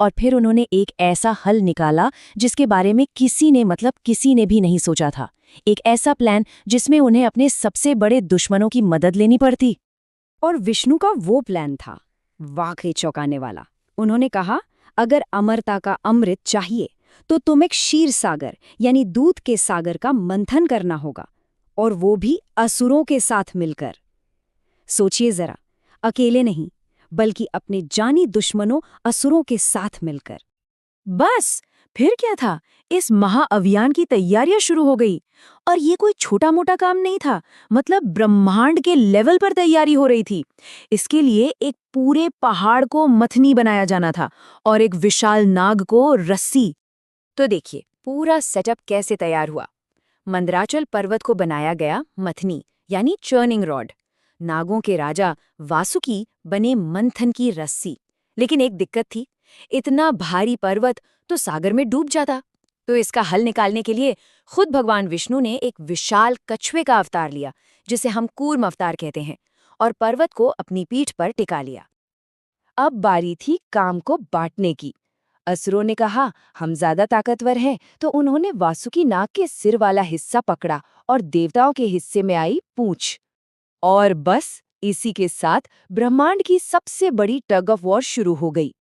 और फिर उन्होंने एक ऐसा हल निकाला जिसके बारे में किसी ने भी नहीं सोचा था। एक ऐसा प्लान जिसमें उन्हें अपने सबसे बड़े दुश्मनों की मदद लेनी पड़ती। और विष्णु का वो प्लान था वाकई चौंकाने वाला। उन्होंने कहा, अगर अमरता का अमृत चाहिए तो तुम एक क्षीर सागर यानी दूध के सागर का मंथन करना होगा, और वो भी असुरों के साथ मिलकर। सोचिए जरा, अकेले नहीं बल्कि अपने जानी दुश्मनों असुरों के साथ मिलकर। बस फिर क्या था, इस महाअभियान की तैयारियां शुरू हो गई। और ये कोई छोटा मोटा काम नहीं था, मतलब ब्रह्मांड के लेवल पर तैयारी हो रही थी। इसके लिए एक पूरे पहाड़ को मथनी बनाया जाना था और एक विशाल नाग को रस्सी। तो देखिए पूरा सेटअप कैसे तैयार हुआ। मंदराचल पर्वत को बनाया गया मथनी यानी चर्निंग रॉड, नागों के राजा वासुकी बने मंथन की रस्सी। लेकिन एक दिक्कत थी, इतना भारी पर्वत तो सागर में डूब जाता। तो इसका हल निकालने के लिए खुद भगवान विष्णु ने एक विशाल कछुए का अवतार लिया, जिसे हम कूर्म अवतार कहते हैं, और पर्वत को अपनी पीठ पर टिका लिया। अब बारी थी काम को बांटने की। असुरों ने कहा हम ज्यादा ताकतवर हैं, तो उन्होंने वासुकी नाग के सिर वाला हिस्सा पकड़ा और देवताओं के हिस्से में आई पूंछ। और बस इसी के साथ ब्रह्मांड की सबसे बड़ी टग ऑफ वॉर शुरू हो गई।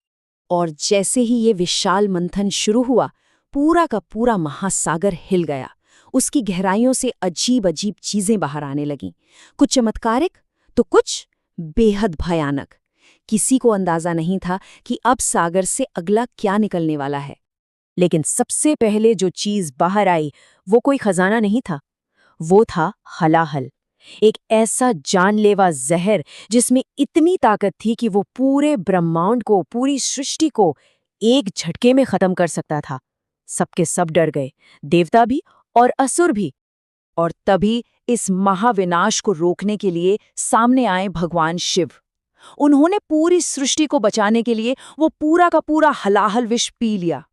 और जैसे ही ये विशाल मंथन शुरू हुआ, पूरा का पूरा महासागर हिल गया। उसकी गहराइयों से अजीब अजीब चीजें बाहर आने लगीं, कुछ चमत्कारिक तो कुछ बेहद भयानक। किसी को अंदाजा नहीं था कि अब सागर से अगला क्या निकलने वाला है। लेकिन सबसे पहले जो चीज बाहर आई वो कोई खजाना नहीं था, वो था हलाहल, एक ऐसा जानलेवा जहर जिसमें इतनी ताकत थी कि वो पूरे ब्रह्मांड को, पूरी सृष्टि को एक झटके में खत्म कर सकता था। सबके सब डर गए, देवता भी और असुर भी। और तभी इस महाविनाश को रोकने के लिए सामने आए भगवान शिव। उन्होंने पूरी सृष्टि को बचाने के लिए वो पूरा का पूरा हलाहल विष पी लिया।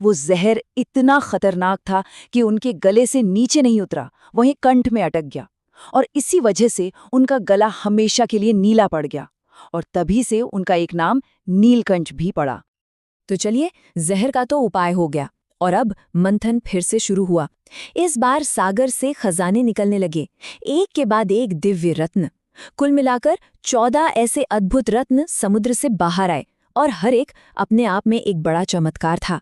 वो जहर इतना खतरनाक था कि उनके गले से नीचे नहीं उतरा, वहीं कंठ में अटक गया। और इसी वजह से उनका गला हमेशा के लिए नीला पड़ गया, और तभी से उनका एक नाम नीलकंठ भी पड़ा। तो चलिए, जहर का तो उपाय हो गया, और अब मंथन फिर से शुरू हुआ। इस बार सागर से खजाने निकलने लगे, एक के बाद एक दिव्य रत्न। कुल मिलाकर 14 ऐसे अद्भुत रत्न समुद्र से बाहर आए, और हर एक अपने आप में एक बड़ा चमत्कार था।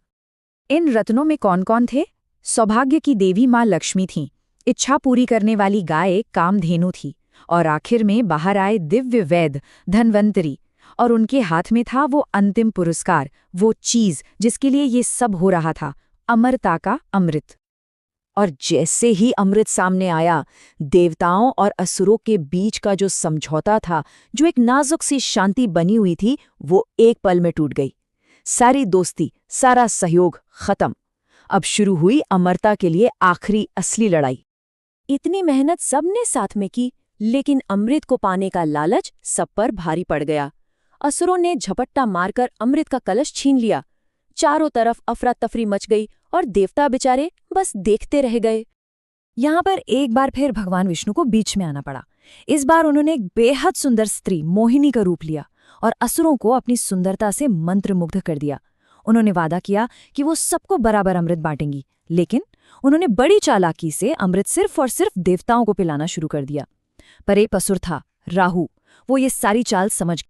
इन रत्नों में कौन कौन थे? सौभाग्य की देवी माँ लक्ष्मी थीं, इच्छा पूरी करने वाली गाय कामधेनु थी, और आखिर में बाहर आए दिव्य वैद धन्वंतरी। और उनके हाथ में था वो अंतिम पुरस्कार, वो चीज जिसके लिए ये सब हो रहा था, अमरता का अमृत। और जैसे ही अमृत सामने आया, देवताओं और असुरों के बीच का जो समझौता था, जो एक नाजुक सी शांति बनी हुई थी, वो एक पल में टूट गई। सारी दोस्ती, सारा सहयोग खत्म। अब शुरू हुई अमरता के लिए आखिरी असली लड़ाई। इतनी मेहनत सबने साथ में की, लेकिन अमृत को पाने का लालच सब पर भारी पड़ गया। असुरों ने झपट्टा मारकर अमृत का कलश छीन लिया। चारों तरफ अफरा तफरी मच गई, और देवता बेचारे बस देखते रह गए। यहाँ पर एक बार फिर भगवान विष्णु को बीच में आना पड़ा। इस बार उन्होंने एक बेहद सुंदर स्त्री मोहिनी का रूप लिया और असुरों को अपनी सुंदरता से मंत्रमुग्ध कर दिया। उन्होंने वादा किया कि वो सबको बराबर अमृत बांटेंगी, लेकिन उन्होंने बड़ी चालाकी से अमृत सिर्फ और सिर्फ देवताओं को पिलाना शुरू कर दिया। पर एक असुर था, राहु। वो ये सारी चाल समझ